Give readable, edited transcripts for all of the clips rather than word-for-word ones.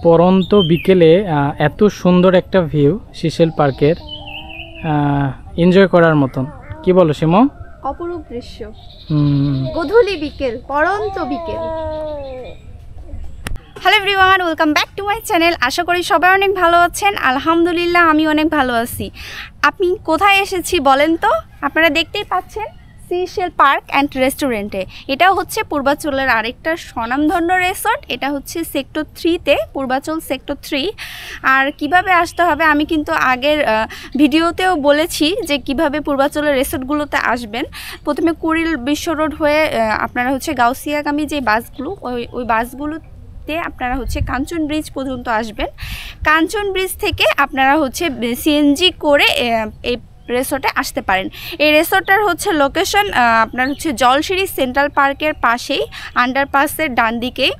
পরন্ত বিকেলে এত সুন্দর একটা ভিউ সিশেল পার্কের, এনজয় করার মতন। কি বলো সিমো? অপরূপ দৃশ্য, গোধূলি বিকেল, পরন্ত বিকেল। Hello everyone, welcome back to my channel. আশা করি সবাই অনেক ভালো আছেন। আলহামদুলিল্লাহ আমি অনেক ভালো আছি। আপনি কোথায় এসেছি বলেন তো? আপনারা দেখতেই পাচ্ছেন সিশেল পার্ক অ্যান্ড রেস্টুরেন্টে। এটা হচ্ছে পূর্বাচলের আরেকটা স্বনামধন্য রিসোর্ট। এটা হচ্ছে সেক্টর 3-তে, পূর্বাচল সেক্টর 3। আর কিভাবে আসতে হবে আমি কিন্তু আগের ভিডিওতেও বলেছি যে কিভাবে পূর্বাচলের রিসোর্টগুলোতে আসবেন। প্রথমে কুড়িল বিশ্ব রোড হয়ে আপনারা হচ্ছে গাউসিয়াগামী যে বাসগুলো, ওই বাসগুলো আপনারা হচ্ছে কাঞ্চন ব্রিজ পর্যন্ত আসবেন। কাঞ্চন ব্রিজ থেকে আপনারা হচ্ছে সিএনজি করে এই রিসোর্টে আসতে পারেন। এই রিসোর্টটার হচ্ছে লোকেশন আপনার হচ্ছে জলসিঁড়ি সেন্ট্রাল পার্কের পাশেই, আন্ডারপাসের ডান দিকেই।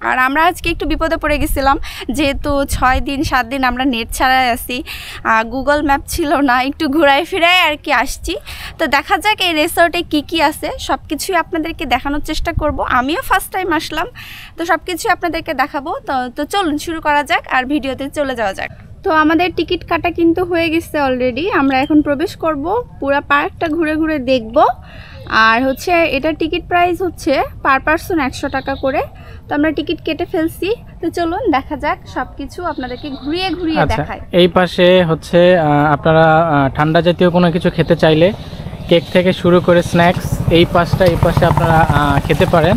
আর আমরা আজকে একটু বিপদে পড়ে গেছিলাম, যেহেতু 6 দিন 7 দিন আমরা নেট ছাড়াই আসি, গুগল ম্যাপ ছিল না, একটু ঘুরাই ফিরাই আর কি আসছি। তো দেখা যাক এই রিসোর্টে কি আছে, সব কিছুই আপনাদেরকে দেখানোর চেষ্টা করব। আমিও ফার্স্ট টাইম আসলাম, তো সব কিছুই আপনাদেরকে দেখাবো। তো চলুন শুরু করা যাক আর ভিডিওতে চলে যাওয়া যাক। তো আমাদের টিকিট কাটা কিন্তু হয়ে গেছে অলরেডি। আমরা এখন প্রবেশ করব, পুরো পার্কটা ঘুরে ঘুরে দেখব। আর হচ্ছে এটার টিকিট প্রাইস হচ্ছে পার পারসন 100 টাকা করে। তো আমরা টিকিট কেটে ফেলছি, তো চলুন দেখা যাক সব কিছু আপনাদেরকে ঘুরিয়ে ঘুরিয়ে দেখাই। এই পাশে হচ্ছে আপনারা ঠান্ডা জাতীয় কোনো কিছু খেতে চাইলে কেক থেকে শুরু করে স্ন্যাক্স এই পাশে আপনারা খেতে পারেন।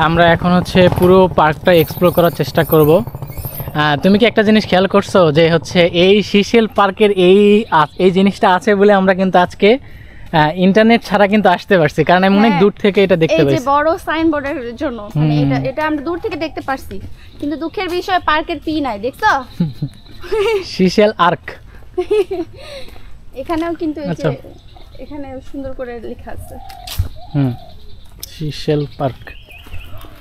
আমরা এখন হচ্ছে পুরো পার্কটা এক্সপ্লোর করার চেষ্টা করব। তুমি কি একটা জিনিস খেয়াল করছো যে হচ্ছে এই সিশেল পার্কের এই জিনিসটা আছে বলে আমরা কিন্তু আজকে ইন্টারনেট ছাড়া কিন্তু আসতে পারছি, কারণ আমি অনেক দূর থেকে এটা দেখতে পাচ্ছি। এই যে বড় সাইনবোর্ডের জন্য মানে এটা আমরা দূর থেকে দেখতে পারছি, কিন্তু দুঃখের বিষয় পার্কের পি নাই, দেখছো? সিশেল আর্ক এখানেও কিন্তু এই যে এখানে সুন্দর করে লেখা আছে সিশেল পার্ক।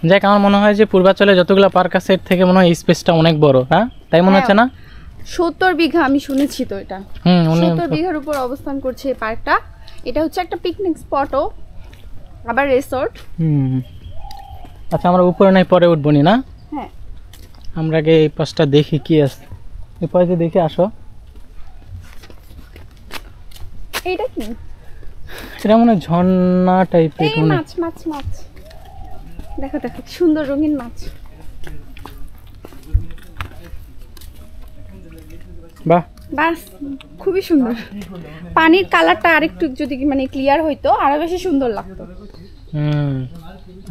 যাক, আমার মনে হয় যে পূর্বাচলে যতগুলো পার্ক আছে এর থেকে মনে হয় স্পেসটা অনেক বড়। হ্যাঁ, তাই মনে হচ্ছে না? 70 বিঘা আমি শুনেছি। তো এটা 70 বিঘার উপর অবস্থান করছে এই পার্কটা। এটা হচ্ছে একটা পিকনিক স্পটও, আবার রিসোর্ট। আচ্ছা, আমরা উপরে নাই পরে উঠবো না? হ্যাঁ, আমরা আগে এই পাশটা দেখি কি আছে। এই পাশে দেখে আসো। এইটা কি? এটা মনে হয় ঝর্ণা টাইপের। মাছ মাছ মাছ, দেখো দেখো সুন্দর রঙিন মাছ। বাহ, বাস খুবই সুন্দর। পানির কালারটা আরেকটু যদি মানে ক্লিয়ার হইতো আরো বেশি সুন্দর লাগতো।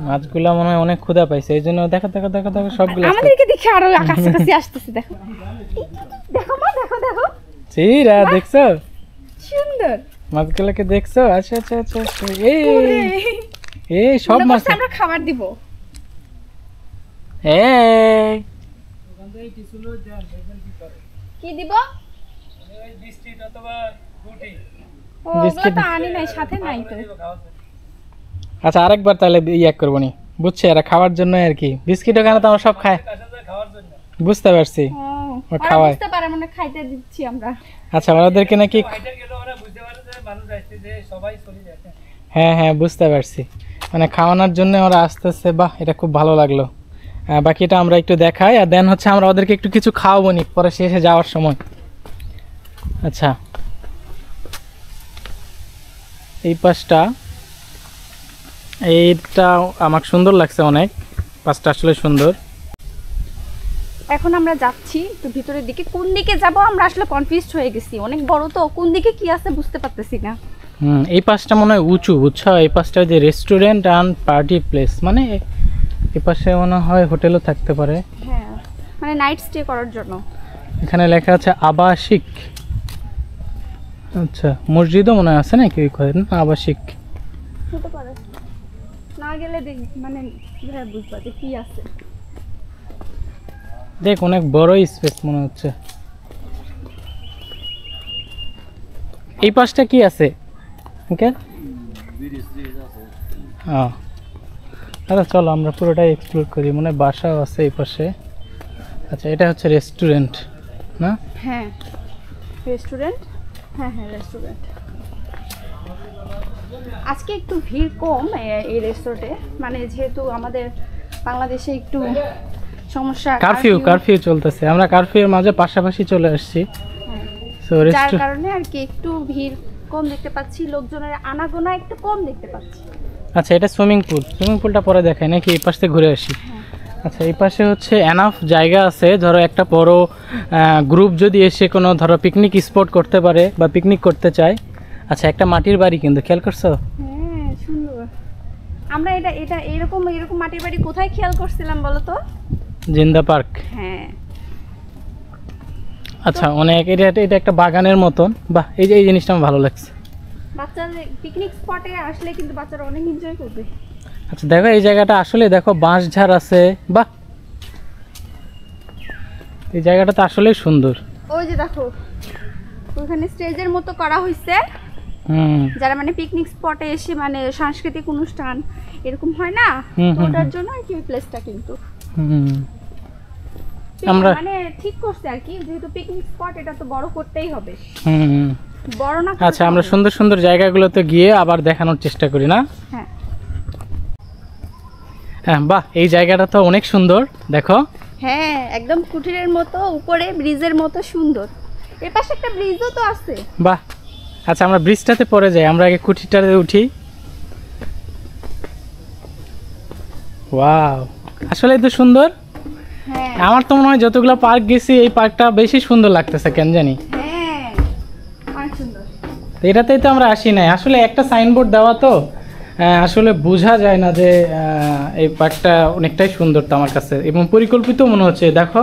মাছগুলো মনে হয় অনেক ক্ষুধা পাইছে, এই জন্য দেখো দেখো দেখো দেখো সবগুলো আমাদেরকে দেখে আরো কাছাকাছি আসতেছে। দেখো দেখো মা, দেখো দেখো চিরা, দেখছো সুন্দর মাছগুলোকে দেখছো? আচ্ছা আচ্ছা আচ্ছা, এই সব মাছ আমরা খাবার দিব। কি দিব? বিস্কিট অথবা রুটি। বিস্কিট তো আনি নাই, সাথে নাই তো। আচ্ছা, আরেকবার তাহলে ইয়াক করব নি, বুঝছে? এরা খাওয়ার জন্য আর কি। বিস্কিট ওখানে তো আমরা সব খাই, খাওয়ার জন্য। বুঝতে পারছি, ও খাওয়ায়, বুঝতে পারে মানে খাইতে দিচ্ছি আমরা। আচ্ছা, ওদেরকে নাকি বুঝতে পারে যে মানুষ আসছে যে সবাই চলে যাচ্ছে। হ্যাঁ হ্যাঁ, বুঝতে পারছি, মানে খাওয়ানোর জন্য ওরা আসতেছে। বাহ, এটা খুব ভালো লাগলো। বাকিটা আমরা একটু দেখাই, আর দেন হচ্ছে আমরা ওদেরকে একটু কিছু খাওয়াবো নি পরে শেষে যাওয়ার সময়। আচ্ছা, এই পাশটা, এইটা আমার সুন্দর লাগছে অনেক। পাশটা আসলে সুন্দর। এখন আমরা যাচ্ছি তো ভিতরের দিকে। কোন দিকে যাব আমরা আসলে কনফিউজড হয়ে গেছি, অনেক বড় তো, কোন দিকে কি আছে বুঝতে পারতেছি না। এই পাশটা মনে হয় উঁচু, বুঝছো? এই পাশটা যে রেস্টুরেন্ট অ্যান্ড পার্টি প্লেস, মানে এই পাশে মনে হয় হোটেলও থাকতে পারে। হ্যাঁ, মানে নাইট স্টে করার জন্য। এখানে লেখা আছে আবাসিক। আচ্ছা, মসজিদও মনে আছে নাকি ওই করেন আবাসিক হতে পারে, না গেলে দেখ মানে কিভাবে বুঝবা যে কি আছে। দেখ, অনেক বড় স্পেস মনে হচ্ছে। এই পাশটা কি আছে? ওকে, হ্যাঁ, আচ্ছা চলো আমরা পুরোটাই এক্সপ্লোর করি। মনে হয় বাসাও আছে এই পাশে। আচ্ছা, এটা হচ্ছে রেস্টুরেন্ট না? হ্যাঁ রেস্টুরেন্ট, হ্যাঁ হ্যাঁ রেস্টুরেন্ট। আজকে একটু ভিড় কম এই রেস্টুরেন্টে, মানে যেহেতু আমাদের বাংলাদেশে একটু সমস্যা কারফিউ চলতেছে, আমরা কারফিউর মাঝে পাশাপাশি চলে আসছি। সো যার কারণে আর কি একটু ভিড় কম দেখতে পাচ্ছি, লোকজনের আনাগোনা একটু কম দেখতে পাচ্ছি। আচ্ছা, এটা সুইমিং পুলটা পরে দেখায় নাকি? এই পাশ থেকে ঘুরে আসি। আচ্ছা, এই পাশে হচ্ছে এনাফ জায়গা আছে, ধরো একটা বড় গ্রুপ যদি এসে কোনো ধরো পিকনিক স্পট করতে পারে বা পিকনিক করতে চায়। আচ্ছা, একটা মাটির বাড়ি কিন্তু, খেয়াল করছো? হ্যাঁ, সুন্দর। আমরা এটা এরকম মাটির বাড়ি কোথায় খেয়াল করছিলাম বলো তো? জিন্দা পার্ক। হ্যাঁ। আচ্ছা, অনেক এটা একটা বাগানের মতন। বাহ, এই জিনিসটা আমার ভালো লাগছে। বাচ্চাদের পিকনিক স্পটে আসলে কিন্তু বাচ্চারা অনেক এনজয় করবে। আচ্ছা, দেখো এই জায়গাটা আসলে দেখো বাঁশঝাড় আছে। বাহ, এই জায়গাটা তো আসলেই সুন্দর। ওই যে দেখো ওখানে স্টেজের মতো করা হয়েছে, যারা মানে পিকনিক স্পটে এসে মানে সাংস্কৃতিক অনুষ্ঠান এরকম হয় না, ওটার জন্য আর কি ওই প্লেসটা কিন্তু আমরা মানে ঠিক করছে আর কি, যেহেতু পিকনিক স্পট এটা তো বড় করতেই হবে। বড় না। আচ্ছা, আমরা সুন্দর সুন্দর জায়গাগুলোতে গিয়ে আবার দেখানোর চেষ্টা করি না? হ্যাঁ হ্যাঁ, বাহ, এই জায়গাটা তো অনেক সুন্দর, দেখো। হ্যাঁ, একদম কুটিরের মতো, উপরে ব্রিজের মতো সুন্দর। এর পাশে একটা ব্রিজও তো আছে। বাহ। আচ্ছা, আমরা ব্রিজটাতে পরে যাই, আমরা আগে কুটিরটাতে উঠি। ওয়াও, আসলে তো সুন্দর। হ্যাঁ, আমার তো মনে হয় যতগুলো পার্ক গেছি এই পার্কটা বেশি সুন্দর লাগতেছে, কেন জানি। হ্যাঁ, অনেক সুন্দর। এটাতেই তো আমরা আসি নাই, আসলে একটা সাইনবোর্ড দেওয়া তো আসলে বোঝা যায় না যে এই পার্কটা অনেকটাই সুন্দর তো আমার কাছে, এবং পরিকল্পিত মনে হচ্ছে। দেখো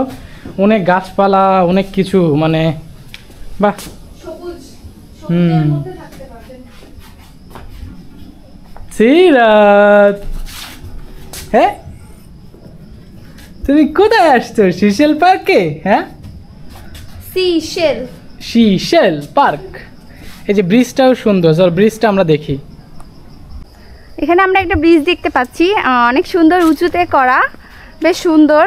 অনেক গাছপালা, অনেক কিছু, মানে বাহ। সিরাত, হ্যাঁ তুমি কোথায় আসছো? সিশেল পার্কে? হ্যাঁ, সিশেল পার্ক। এই যে ব্রিজটাও সুন্দর, চল ব্রিজটা আমরা দেখি। এখানে আমরা একটা ব্রিজ দেখতে পাচ্ছি, অনেক সুন্দর, উঁচুতে করা, বেশ সুন্দর।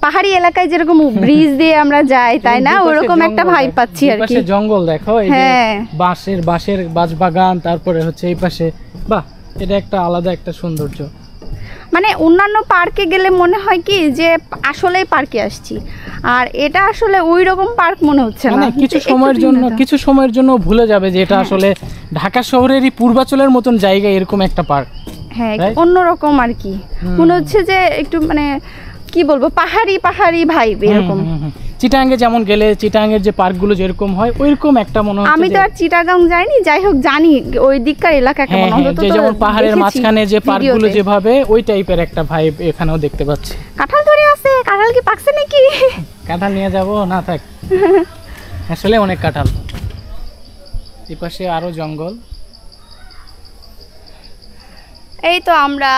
পাহাড়ি এলাকায় যেরকম ব্রিজ দিয়ে আমরা যাই তাই না, ওরকম একটা ভাইব পাচ্ছি আর কি। জঙ্গল দেখো, এই যে বাঁশের বাঁশবাগান, তারপরে হচ্ছে এই পাশে। বাহ, এটা একটা আলাদা একটা সৌন্দর্য। মানে অন্যান্য পার্কে গেলে মনে হয় কি যে আসলেই পার্কে আসছি, আর এটা আসলে ওই রকম পার্ক মনে হচ্ছে না। কিছু সময়ের জন্য ভুলে যাবে যে এটা আসলে ঢাকা শহরেরই পূর্বাচলের মতন জায়গা, এরকম একটা পার্ক। হ্যাঁ, অন্যরকম আর কি মনে হচ্ছে, যে একটু মানে কি বলবো, পাহাড়ি ভাইব এরকম। চিটাগাঙ্গে যেমন গেলে চিটাগাঙ্গের যে পার্কগুলো যেরকম হয় ওইরকম একটা মনে হচ্ছে। আমি তো আর চিটাগাং যাইনি, যাই হোক জানি ওই দিককার এলাকা কেমন, অন্তত যেমন পাহাড়ের মাঝখানে যে পার্কগুলো যেভাবে, ওই টাইপের একটা ভাইব এখানেও দেখতে পাচ্ছি। কাঁঠাল ধরে আছে, কাঁঠাল কি পাকছে নাকি? কাঁঠাল নিয়ে যাব না? থাক, আসলে অনেক কাঁঠাল। এই পাশে আরো জঙ্গল। এই তো আমরা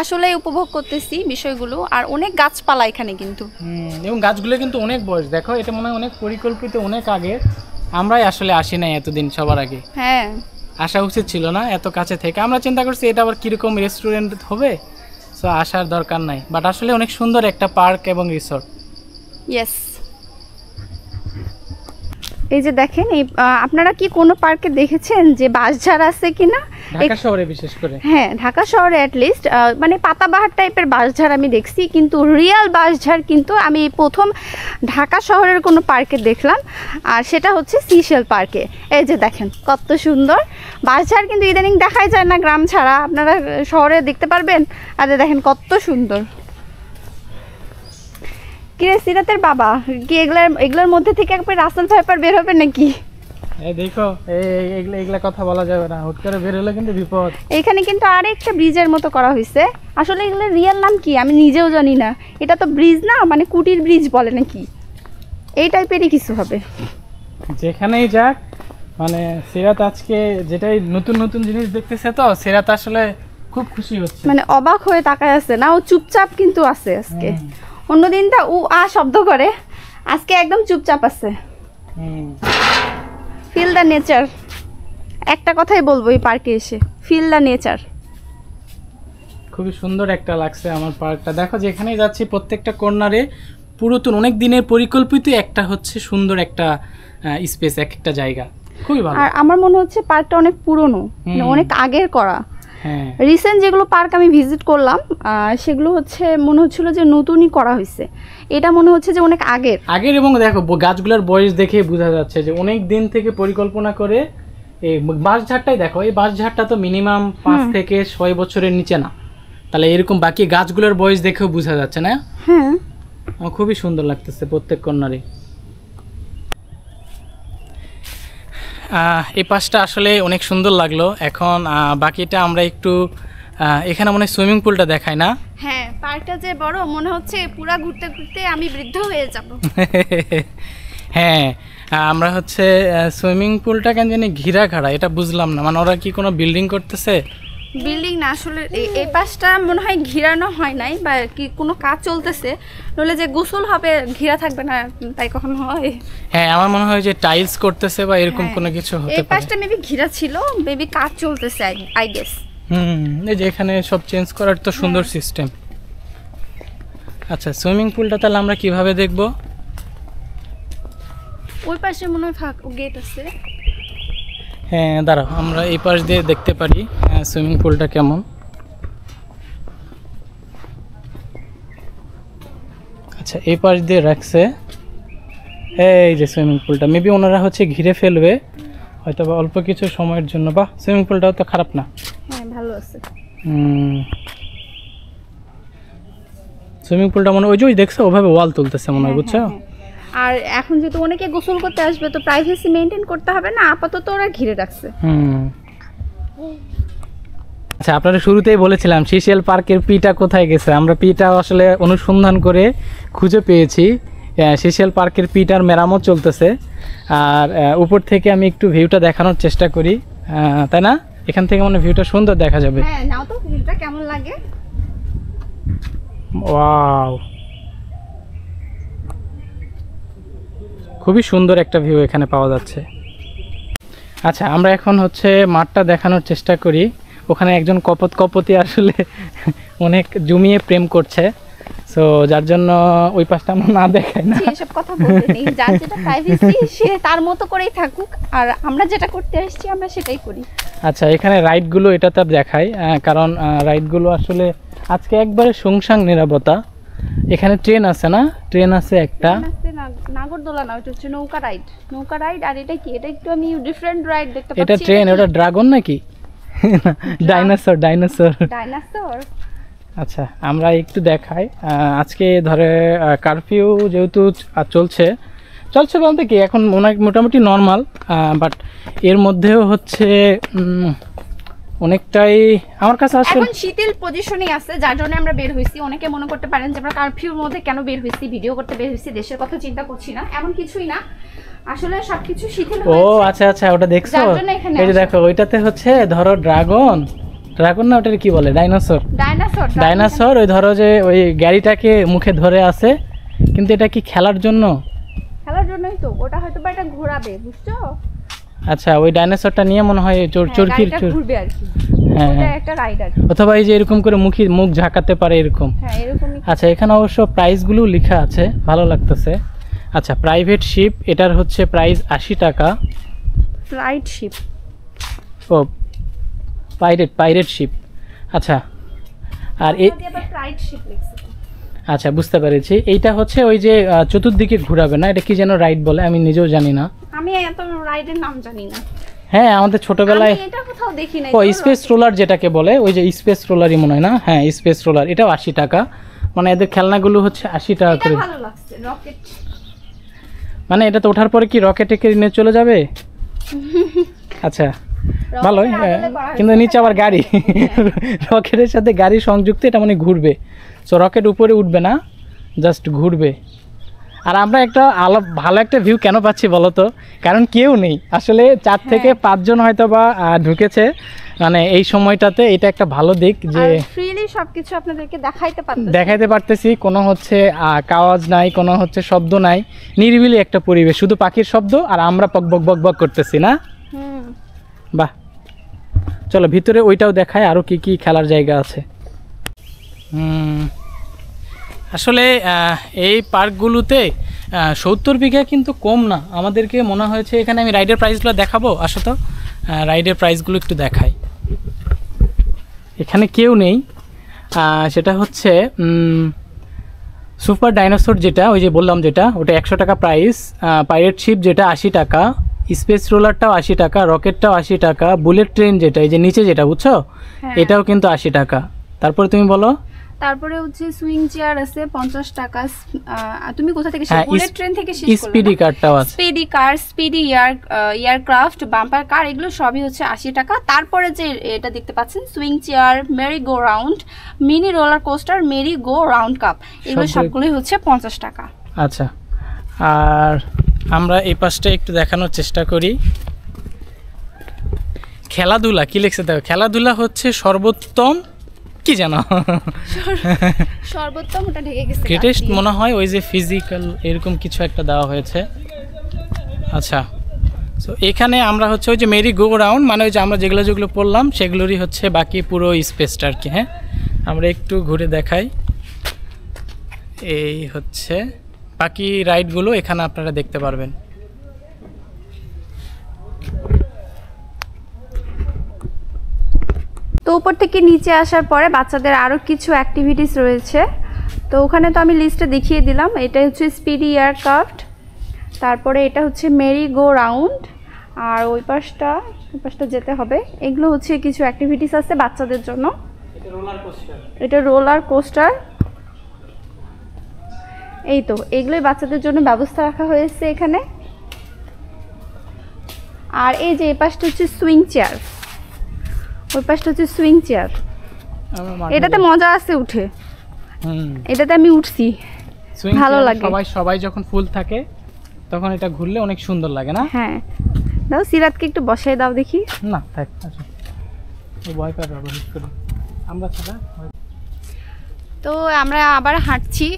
আসলে উপভোগ করতেছি বিষয়গুলো, আর অনেক গাছপালা এখানে কিন্তু। এবং গাছগুলো কিন্তু অনেক বয়স, দেখো এটা মনে হয় অনেক পরিকল্পিত, অনেক আগে। আমরাই আসলে আসি নাই এতদিন, সবার আগে। হ্যাঁ, আসা উচিত ছিল না এত কাছে থেকে। আমরা চিন্তা করছি এটা আবার কিরকম রেস্টুরেন্ট হবে, সো আসার দরকার নাই। বাট আসলে অনেক সুন্দর একটা পার্ক এবং রিসোর্ট। ইয়েস। এই যে দেখেন, এই আপনারা কি কোনো পার্কে দেখেছেন যে বাঁশঝাড় আছে কিনা? ঢাকা শহরে বিশেষ করে। হ্যাঁ, ঢাকা শহরে অ্যাটলিস্ট মানে পাতাবাহার টাইপের বাঁশঝাড় আমি দেখছি, কিন্তু রিয়েল বাঁশঝাড় কিন্তু আমি প্রথম ঢাকা শহরের কোনো পার্কে দেখলাম, আর সেটা হচ্ছে সিশেল পার্কে। এই যে দেখেন কত সুন্দর বাঁশঝাড়, কিন্তু ইদানিং দেখাই যায় না গ্রাম ছাড়া, আপনারা শহরে দেখতে পারবেন। আর দেখেন কত সুন্দর। কিরে সিরাতের বাবা, কি এগুলোর মধ্যে থেকে একবার রাসেল ভাইপার বের হবে নাকি? এই দেখো, এইগুলা কথা বলা যাবে না, হুট করে বের হলে কিন্তু বিপদ। এখানে কিন্তু আরেকটা ব্রিজের মতো করা হয়েছে, আসলে এগুলোর রিয়েল নাম কি আমি নিজেও জানি না। এটা তো ব্রিজ না, মানে কুটির ব্রিজ বলে নাকি, এই টাইপেরই কিছু হবে। যেখানেই যাক, মানে সিরাত আজকে যেটাই নতুন নতুন জিনিস দেখতেছে, তো সিরাত আসলে খুব খুশি হচ্ছে, মানে অবাক হয়ে তাকায় আছে না, ও চুপচাপ কিন্তু আছে আজকে। অন্যদিন তা ও আ শব্দ করে, আজকে একদম চুপচাপ আছে। ফিল দ্য নেচার, একটা কথাই বলবো এই পার্কে এসে, ফিল দ্য নেচার। খুবই সুন্দর একটা লাগছে আমার পার্কটা। দেখো যেখানেই যাচ্ছি প্রত্যেকটা কর্নারে পুরাতন অনেক দিনের পরিকল্পিত একটা হচ্ছে সুন্দর একটা স্পেস, একটা জায়গা, খুবই ভালো। আর আমার মনে হচ্ছে পার্কটা অনেক পুরনো, মানে অনেক আগের করা, হ্যাঁ রিসেন্ট যেগুলো পার্ক আমি ভিজিট করলাম সেগুলো হচ্ছে মনে হচ্ছিল যে নতুনই করা হয়েছে, এটা মনে হচ্ছে যে অনেক আগের। এবং দেখো গাছগুলোর বয়স দেখে বোঝা যাচ্ছে যে অনেক দিন থেকে পরিকল্পনা করে এই বাঁশঝাড়টাই দেখো, এই বাঁশঝাড়টা তো মিনিমাম 5 থেকে 6 বছরের নিচে না, তাহলে এরকম বাকি গাছগুলোর বয়স দেখেও বোঝা যাচ্ছে না। হ্যাঁ আমার খুবই সুন্দর লাগতেছে প্রত্যেক কর্নারে। এই পাশটা আসলে অনেক সুন্দর লাগলো। এখন বাকিটা আমরা একটু এখানে মনে হয় সুইমিং পুলটা দেখাই না? হ্যাঁ, পার্কটা যে বড়, মনে হচ্ছে পুরা ঘুরতে ঘুরতে আমি বৃদ্ধ হয়ে যাব। হ্যাঁ, আমরা হচ্ছে সুইমিং পুলটা কেন জানি ঘিরা ঘাড়া, এটা বুঝলাম না, মানে ওরা কি কোনো বিল্ডিং করতেছে? বিল্ডিং না, আসলে এই পাশটা মনে হয় ঘিরানো হয় নাই বা কি কোনো কাজ চলতেছে, নইলে যে গোসল হবে ঘিরা থাকবে না, তাই কখনো হয়? হ্যাঁ, আমার মনে হয় যে টাইলস করতেছে বা এরকম কোনো কিছু হতে পারে। এই পাশটা মেবি ঘিরা ছিল, মেবি কাজ চলতেছে আই গেস। এই যে এখানে সব চেঞ্জ করার তো সুন্দর সিস্টেম। আচ্ছা, সুইমিং পুলটা তাহলে আমরা কিভাবে দেখব? ওই পাশে মনে হয় গেট আছে। হ্যাঁ, দাঁড়াও, আমরা এই পাশ দিয়ে দেখতে পারি সুইমিং পুলটা কেমন। আচ্ছা, এই পাশ দিয়ে রাখছে, এই যে সুইমিং পুলটা মেবি ওনারা হচ্ছে ঘিরে ফেলবে হয়তো বা অল্প কিছু সময়ের জন্য। বাহ, সুইমিং পুলটাও তো খারাপ না। হ্যাঁ, ভালো আছে। সুইমিং পুলটা মনে ওই যে দেখছো ওভাবে ওয়াল তুলতেছে মনে হয়, বুঝছো? আর এখন যেহেতু অনেকে গোসল করতে আসবে, তো প্রাইভেসি মেনটেন করতে হবে না, আপাতত ওরা ঘিরে রাখছে। আচ্ছা, আপনারা শুরুতেই বলেছিলাম সিসিএল পার্কের পিটা কোথায় গেছে। আমরা পিটা আসলে অনুসন্ধান করে খুঁজে পেয়েছি। সিসিএল পার্কের পিটার মেরামত চলতেছে, আর উপর থেকে আমি একটু ভিউটা দেখানোর চেষ্টা করি, তাই না? এখান থেকে মানে ভিউটা সুন্দর দেখা যাবে। হ্যাঁ, নাও তো ভিউটা কেমন লাগে। ওয়াও, খুবই সুন্দর একটা ভিউ এখানে পাওয়া যাচ্ছে। আচ্ছা, আমরা এখন হচ্ছে মাঠটা দেখানোর চেষ্টা করি। ওখানে একজন কপতি আসলে অনেক জমিয়ে প্রেম করছে, সো যার জন্য ওই পাশটা আমরা না দেখাই না। এসব কথা বলতে নেই, যার যেটা প্রাইভেসি সে তার মতো করেই থাকুক, আর আমরা যেটা করতে আসছি আমরা সেটাই করি। আচ্ছা, এখানে রাইডগুলো এটাতে দেখাই, কারণ রাইডগুলো আসলে আজকে একবারে সুংসাং নিরাপত্তা। এখানে ট্রেন আছে না? ট্রেন আছে একটা, নাগরদোলা না, ওটা হচ্ছে নৌকা রাইড। আর এটা কি? এটা একটু আমি ডিফারেন্ট রাইড দেখতে পাচ্ছি। এটা ট্রেন, ওটা ড্রাগন নাকি? ডাইনোসর। আচ্ছা, আমরা একটু দেখাই। আজকে ধরে কারফিউ যেহেতু চলছে বলতে কি এখন মোটামুটি নর্মাল, বাট এর মধ্যেও হচ্ছে অনেকটাই আমার কাছে আসলে এখন শিথিল পজিশনেই আছে, যার জন্য আমরা বের হইছি। অনেকে মনে করতে পারেন যে আমরা কারফিউর মধ্যে কেন বের হইছি, ভিডিও করতে বের হইছি, দেশের কথা চিন্তা করছি না, এমন কিছুই না। আসলে সবকিছু শিথিল হয়েছে। ও আচ্ছা, ওটা দেখছো? এই যে দেখো, ওইটাতে হচ্ছে ধরো ড্রাগন না, ওটার কি বলে, ডাইনোসর। ওই ধরো যে ওই গাড়িটাকে মুখে ধরে আছে, কিন্তু এটা কি খেলার জন্যই তো, ওটা হয়তো বা এটা ঘোরাবে, বুঝছো? আচ্ছা, ওই ডাইনোসরটা নিয়ে মনে হয় চরকির ঘুরবে আর কি। হ্যাঁ, এটা একটা রাইডার, অথবা এই যে এরকম করে মুখ ঝাঁকাতে পারে এরকম। হ্যাঁ, এরকমই। আচ্ছা, এখানে অবশ্য প্রাইসগুলো লেখা আছে, ভালো লাগতেছে। আচ্ছা, প্রাইভেট শিপ, এটার হচ্ছে প্রাইস 80 টাকা। ফ্লাইট শিপ, ও পাইরেট শিপ। আচ্ছা, আর এই ফ্লাইট শিপ লিখছে। আচ্ছা, বুঝতে পেরেছি। এইটা হচ্ছে ওই যে চতুর্দিকে ঘোরাবে না, এটা কি যেন রাইড বলে, আমি নিজেও জানি না। আমি এত রাইডের নাম জানি না। হ্যাঁ, আমাদের ছোটবেলায় এটা কোথাও দেখি নাই। ও স্পেস রোলার যেটাকে বলে, ওই যে স্পেস রোলারই মনে হয় না? হ্যাঁ, স্পেস রোলার, এটাও 80 টাকা। মানে এদের খেলনাগুলো হচ্ছে 80 টাকা করে। ভালো লাগছে, রকেট। মানে এটা তো ওঠার পরে কি রকেটে নিয়ে চলে যাবে? আচ্ছা, ভালোই, কিন্তু নিচে আবার গাড়ি, রকেটের সাথে গাড়ি সংযুক্ত, এটা মানে ঘুরবে। সো রকেট উপরে উঠবে না, জাস্ট ঘুরবে। আর আমরা একটা ভালো একটা ভিউ কেন পাচ্ছি বলো তো? কারণ কেউ নেই আসলে, 4 থেকে 5 জন হয়তো বা ঢুকেছে মানে এই সময়টাতে। এটা একটা ভালো দিক যে ফ্রিলি সবকিছু আপনাদেরকে দেখাইতে পারতেছি, কোনো হচ্ছে আওয়াজ নাই, কোনো হচ্ছে শব্দ নাই, নিরিবিলি একটা পরিবেশ, শুধু পাখির শব্দ আর আমরা বক করতেছি না। বাহ, চলো ভিতরে ওইটাও দেখায়, আরও কি খেলার জায়গা আছে। আসলে এই পার্কগুলোতে 70 বিঘা কিন্তু কম না, আমাদেরকে মনে হয়েছে। এখানে আমি রাইডের প্রাইসগুলো দেখাবো, আসো তো রাইডের প্রাইসগুলো একটু দেখাই। এখানে কেউ নেই, সেটা হচ্ছে সুপার ডাইনোসর, যেটা ওই যে বললাম যেটা, ওটা 100 টাকা প্রাইস। পাইরেট শিপ যেটা 80 টাকা, স্পেস রোলারটাও 80 টাকা, রকেটটাও 80 টাকা, বুলেট ট্রেন যেটা এই যে নিচে যেটা বুঝছো, এটাও কিন্তু 80 টাকা। তারপরে তুমি বলো। তারপরে হচ্ছে সুইং চেয়ার আছে 50 টাকা। তুমি কোথা থেকে বুলেট ট্রেন থেকে শেষ করলে? স্পিডি কারটাও আছে। স্পিডি কার, স্পিডি এয়ারক্রাফট, বাম্পার কার, এগুলো সবই হচ্ছে 80 টাকা। তারপরে যে এটা দেখতে পাচ্ছেন swing chair, Mary go round, mini roller coaster, Mary go round cup, এগুলো সবগুলোই হচ্ছে 50 টাকা। আচ্ছা, আর আমরা এই পাশটা একটু দেখানোর চেষ্টা করি। খেলাধুলা কি লিখছে দেখো, খেলাধুলা হচ্ছে সর্বোত্তম কি জানো, সর্বোত্তম, ওটা ঢেকে গেছে, গ্রেটেস্ট মনে হয়, ওই যে ফিজিক্যাল এরকম কিছু একটা দেওয়া হয়েছে। আচ্ছা, সো এখানে আমরা হচ্ছে ওই যে মেরি গো রাউন্ড, মানে ওই যে আমরা যেগুলো যেগুলো পড়লাম সেগুলোরই হচ্ছে বাকি পুরো স্পেসটা আর কি। হ্যাঁ, আমরা একটু ঘুরে দেখাই। এই হচ্ছে বাকি রাইডগুলো এখানে আপনারা দেখতে পারবেন। তো উপর থেকে নিচে আসার পরে বাচ্চাদের আরও কিছু অ্যাক্টিভিটিস রয়েছে, তো ওখানে তো আমি লিস্টে দেখিয়ে দিলাম। এটা হচ্ছে স্পিডি এয়ারক্রাফট, তারপরে এটা হচ্ছে মেরি গো রাউন্ড, আর ওই পাশটা যেতে হবে। এগুলো হচ্ছে কিছু অ্যাক্টিভিটিস আছে বাচ্চাদের জন্য। এটা রোলার কোস্টার, এই তো এগুলোই বাচ্চাদের জন্য ব্যবস্থা রাখা হয়েছে এখানে। আর এই যে এই পাশটা হচ্ছে সুইং চেয়ার, ওই পাশটা হচ্ছে সুইং চেয়ার। এটাতে মজা আছে উঠে, এটাতে আমি উঠছি, ভালো লাগে। সবাই যখন ফুল থাকে তখন এটা ঘুরলে অনেক সুন্দর লাগে না? হ্যাঁ, দাও সিরাতকে একটু বসাই দাও দেখি। না থাক, আচ্ছা ও ভয় পাবে আমরা ছাড়া। তো আমরা আবার হাঁটছি,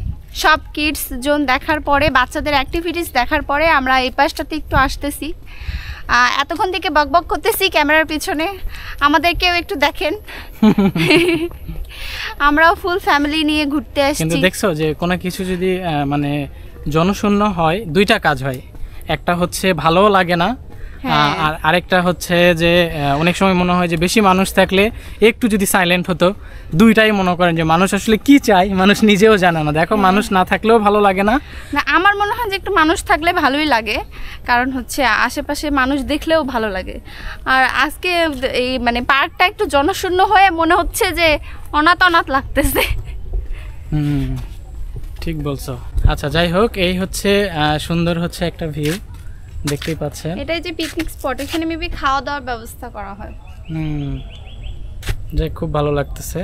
সব কিডস জোন দেখার পরে, বাচ্চাদের অ্যাক্টিভিটিস দেখার পরে আমরা এই পাশটাতে একটু আসতেছি। এতক্ষণ থেকে বকবক করতেছি ক্যামেরার পিছনে, আমাদেরকেও একটু দেখেন। আমরাও ফুল ফ্যামিলি নিয়ে ঘুরতে আসছি। কিন্তু দেখছো যে কোনো কিছু যদি মানে জনশূন্য হয়, দুইটা কাজ হয়, একটা হচ্ছে ভালোও লাগে না, আর আরেকটা হচ্ছে যে অনেক সময় মনে হয় যে বেশি মানুষ থাকলে একটু যদি সাইলেন্ট হতো। দুইটাই মনে করেন যে মানুষ আসলে কি চায় মানুষ নিজেও জানে না। দেখো মানুষ না থাকলেও ভালো লাগে না, আমার মনে হয় যে একটু মানুষ থাকলে ভালোই লাগে, কারণ হচ্ছে আশেপাশে মানুষ দেখলেও ভালো লাগে। আর আজকে এই মানে পার্কটা একটু জনশূন্য হয়ে মনে হচ্ছে যে অনাথ অনাথ লাগতেছে। ঠিক বলছো। আচ্ছা যাই হোক, এই হচ্ছে সুন্দর হচ্ছে একটা ভিউ দেখতেই পাচ্ছেন। এটাই যে পিকনিক স্পট, এখানে মেবি খাওয়া দাওয়ার ব্যবস্থা করা হয়। যে খুব ভালো লাগতেছে।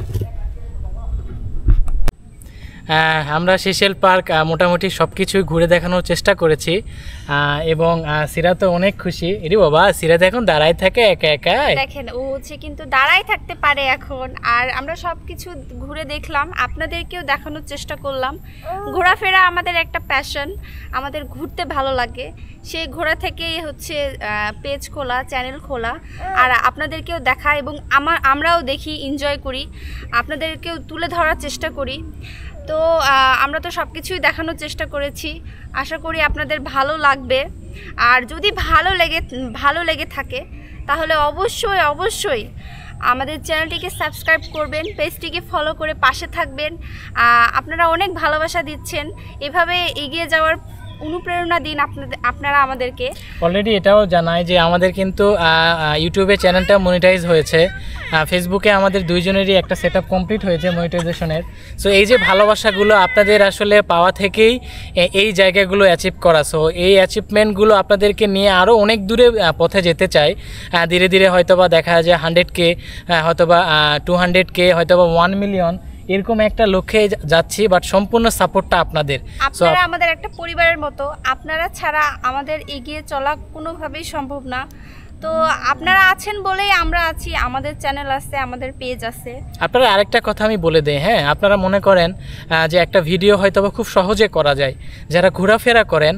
আমরা সিশেল পার্ক মোটামুটি সব কিছুই ঘুরে দেখানোর চেষ্টা করেছি, এবং সিরা তো অনেক খুশি। এরি বাবা, সিরা তো এখন দাঁড়ায় থাকে একা একা, দেখেন ও হচ্ছে কিন্তু দাঁড়ায় থাকতে পারে এখন। আর আমরা সব কিছু ঘুরে দেখলাম, আপনাদেরকেও দেখানোর চেষ্টা করলাম। ঘোরাফেরা আমাদের একটা প্যাশন, আমাদের ঘুরতে ভালো লাগে, সেই ঘোরা থেকেই হচ্ছে পেজ খোলা, চ্যানেল খোলা, আর আপনাদেরকেও দেখা এবং আমরাও দেখি, এনজয় করি, আপনাদেরকেও তুলে ধরার চেষ্টা করি। তো আমরা তো সব কিছুই দেখানোর চেষ্টা করেছি, আশা করি আপনাদের ভালো লাগবে। আর যদি ভালো লেগে থাকে তাহলে অবশ্যই আমাদের চ্যানেলটিকে সাবস্ক্রাইব করবেন, পেজটিকে ফলো করে পাশে থাকবেন। আপনারা অনেক ভালোবাসা দিচ্ছেন, এভাবে এগিয়ে যাওয়ার অনুপ্রেরণা দিন আপনারা আমাদেরকে। অলরেডি এটাও জানায় যে আমাদের কিন্তু ইউটিউবে চ্যানেলটা মনিটাইজ হয়েছে, ফেসবুকে আমাদের দুইজনেরই একটা সেটআপ কমপ্লিট হয়েছে মনিটাইজেশনের। সো এই যে ভালোবাসাগুলো আপনাদের আসলে পাওয়া থেকেই এই জায়গাগুলো অ্যাচিভ করা। সো এই অ্যাচিভমেন্টগুলো আপনাদেরকে নিয়ে আরও অনেক দূরে পথে যেতে চাই। ধীরে ধীরে হয়তোবা দেখা যায় 100K, হয়তোবা 200K, হয়তোবা 1 মিলিয়ন, এরকম একটা লক্ষ্যে যাচ্ছি। বাট সম্পূর্ণ সাপোর্টটা আপনাদের, আপনারা আমাদের একটা পরিবারের মতো, আপনারা ছাড়া আমাদের এগিয়ে চলা কোনোভাবেই সম্ভব না। তো আপনারা আছেন বলেই আমরা আছি, আমাদের চ্যানেল আছে, আমাদের পেজ আছে। আপনারা আরেকটা কথা আমি বলে দেই, হ্যাঁ, আপনারা মনে করেন যে একটা ভিডিও হয়তো খুব সহজে করা যায়। যারা ঘোরাফেরা করেন,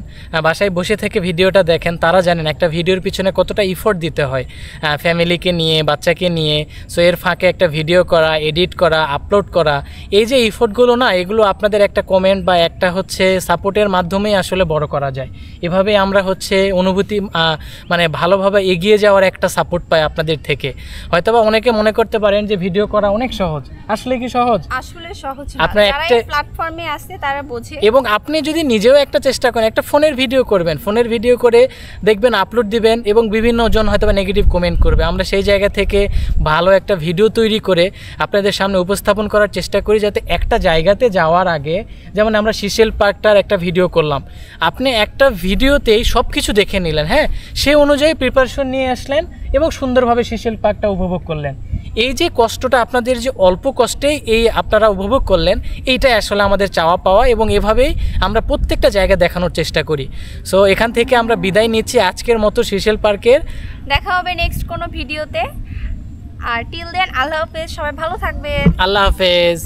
বাসায় বসে থেকে ভিডিওটা দেখেন, তারা জানেন একটা ভিডিওর পিছনে কতটা ইফোর্ট দিতে হয়, ফ্যামিলিকে নিয়ে, বাচ্চাকে নিয়ে। সো এর ফাঁকে একটা ভিডিও করা, এডিট করা, আপলোড করা, এই যে ইফোর্টগুলো না, এগুলো আপনাদের একটা কমেন্ট বা একটা হচ্ছে সাপোর্টের মাধ্যমেই আসলে বড় করা যায়। এভাবে আমরা হচ্ছে অনুভূতি মানে ভালোভাবে এগিয়ে এগিয়ে যাওয়ার একটা সাপোর্ট পাই আপনাদের থেকে। হয়তোবা অনেকে মনে করতে পারেন যে ভিডিও করা অনেক সহজ, আসলে কি সহজ? আসলে সহজ না, আপনার যারা একটা এই প্ল্যাটফর্মে আছে তারা বোঝে। এবং আপনি যদি নিজেও একটা চেষ্টা করেন, একটা ফোনের ভিডিও করবেন, ফোনের ভিডিও করে দেখবেন, আপলোড দিবেন এবং বিভিন্ন জন হয়তো বা নেগেটিভ কমেন্ট করবে। আমরা সেই জায়গা থেকে ভালো একটা ভিডিও তৈরি করে আপনাদের সামনে উপস্থাপন করার চেষ্টা করি, যাতে একটা জায়গাতে যাওয়ার আগে, যেমন আমরা সিশেল পার্কটার একটা ভিডিও করলাম, আপনি একটা ভিডিওতেই সব কিছু দেখে নিলেন, হ্যাঁ, সেই অনুযায়ী প্রিপারেশন নিয়ে আসলেন এবং সুন্দরভাবে সিশেল পার্কটা উপভোগ করলেন। এই যে কষ্টটা আপনাদের, যে অল্প কষ্টেই এই আপনারা উপভোগ করলেন, এইটাই আসলে আমাদের চাওয়া পাওয়া, এবং এভাবেই আমরা প্রত্যেকটা জায়গা দেখানোর চেষ্টা করি। সো এখান থেকে আমরা বিদায় নিচ্ছি আজকের মতো সিশেল পার্কের। দেখা হবে নেক্সট কোনো ভিডিওতে। আর টিল দেন আল্লাহ হাফেজ, সবাই ভালো থাকবেন। আল্লাহ হাফেজ।